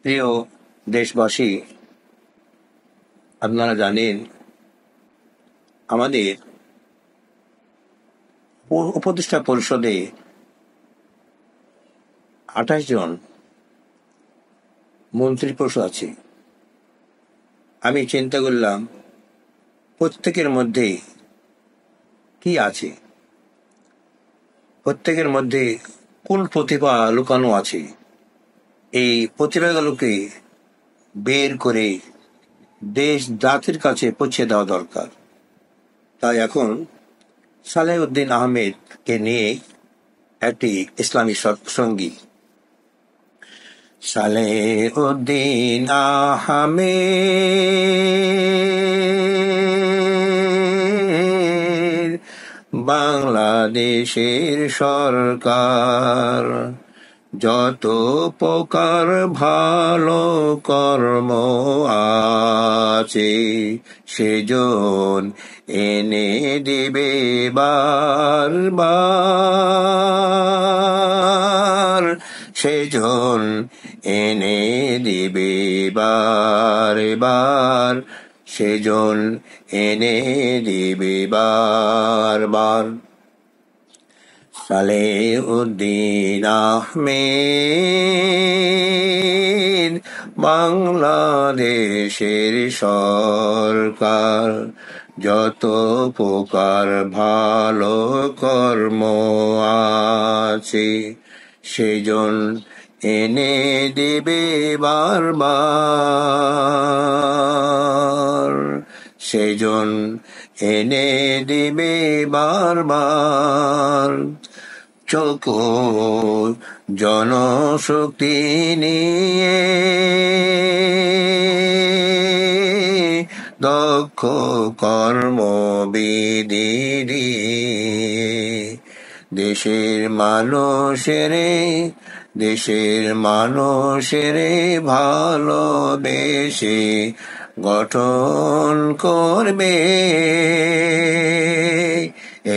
প্রিয় দেশবাসী, আপনারা জানেন আমাদের উপদেষ্টা পরিষদে 28 জন মন্ত্রী পরিষদ আছে। আমি চিন্তা করলাম প্রত্যেকের মধ্যে কি আছে, প্রত্যেকের মধ্যে কোন প্রতিভা লুকানো আছে। এই প্রতিভাগুলোকে বের করে দেশ জাতির কাছে পৌঁছে দেওয়া দরকার। তাই এখন সালেউদ্দিন আহমেদকে নিয়ে একটি ইসলামী সঙ্গীত। সালেউদ্দিন আহমেদ বাংলাদেশের সরকার, যত প্রকার ভালো কর্ম আছে সেজন এনে দিবে বারবার, সেজন এনে দিবে বারবার, সেজন এনে দিবে বারবার। সালেউদ্দিন আহমেদ বাংলাদেশের সরকার, যত প্রকার ভালো কর্ম আছে সেজন এনে দেবে বারবার, সেজন এনে দেবে বারবার। চোখ জনশক্তি নিয়ে দক্ষ কর্মবিধি দিয়ে দেশের মানুষের ভালোবেসে গঠন করবে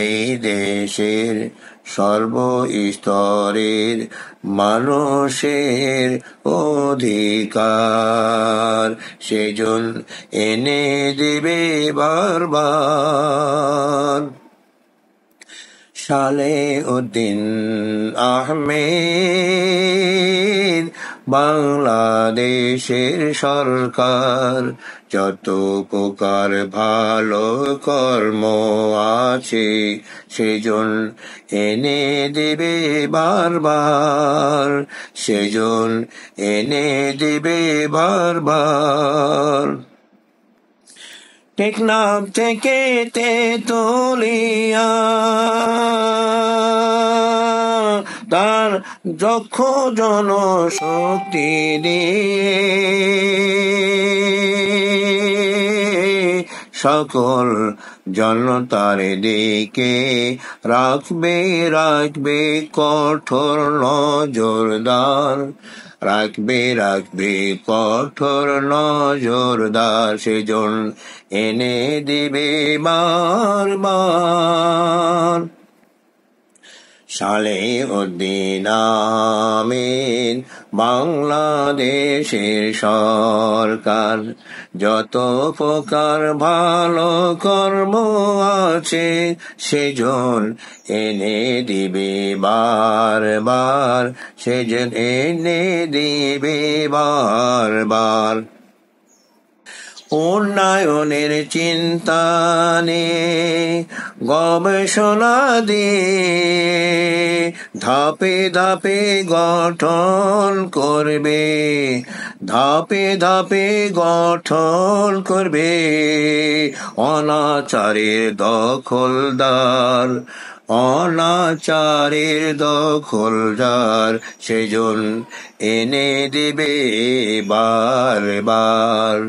এই দেশের সর্বস্তরের মানুষের অধিকার, সেজন এনে দিবে বারবার। সালেউদ্দিন আহমেদ বাংলাদেশের সরকার, যত প্রকার ভালো কর্ম আছে সেজন এনে দেবে বারবার, সেজন এনে দেবে বারবার। টেকনাফ থেকে তেতুলিয়া তার যক্ষ জনশক্তি দিয়ে সকল জনতার দিকে রাখবে কঠোর নজরদার, রাখবে কঠোর নজরদার, সেজন এনে দিবে বারবার। সালেউদ্দিন আহমেদ বাংলাদেশের সরকার, যত প্রকার ভালো কর্ম আছে সেজন এনে দিবে বারবার, সেজন এনে দিবে বারবার। উন্নয়নের চিন্তা নিয়ে গবেষণা দিয়ে ধাপে ধাপে গঠন করবে, ধাপে ধাপে গঠন করবে অনাচারের দখলদার, অনাচারের দখলদার, সেজন এনে দেবে বারবার।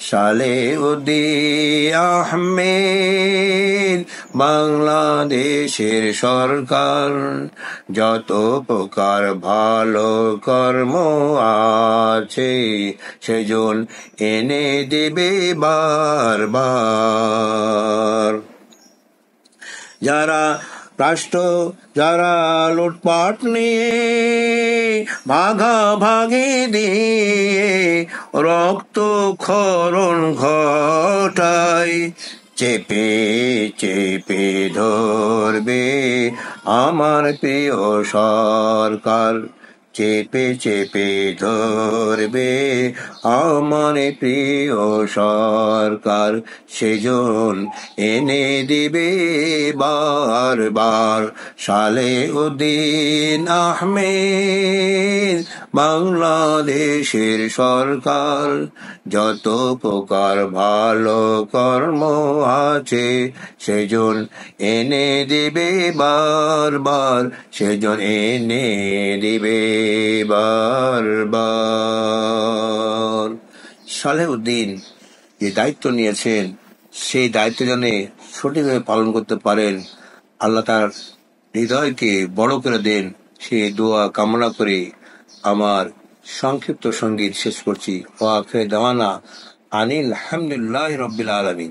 সালেউদ্দিন আহমেদ বাংলাদেশের সরকার, যত প্রকার ভালো কর্ম আছে সেজন এনে দেবে বারবার। যারা রাষ্ট্র যারা লুটপাট নিয়ে ভাগাভাগি দিয়ে রক্ত ক্ষরণ ঘটায়, চেপে চেপে ধরবে আমার প্রিয় সরকার, চেপে চেপে ধরবে আমার প্রিয় সরকার, সেজন এনে দিবে বারবার সালেউদ্দিন আহমেদ বাংলাদেশের সরকার। যত প্রকার ভালো কর্ম আছে সেজন এনে দিবে বারবার, সেজন এনে দিবে বারবার। সালেউদ্দিন যে দায়িত্ব নিয়েছেন সেই দায়িত্ব যেন সঠিকভাবে পালন করতে পারেন, আল্লাহ তার হৃদয়কে বড় করে দেন, সেই দোয়া কামনা করে আমার সংক্ষিপ্ত সঙ্গীত শেষ করছি। ওয়া আখির দাওয়ানা আনিল হামদুলিল্লাহি রাব্বিল আলামিন।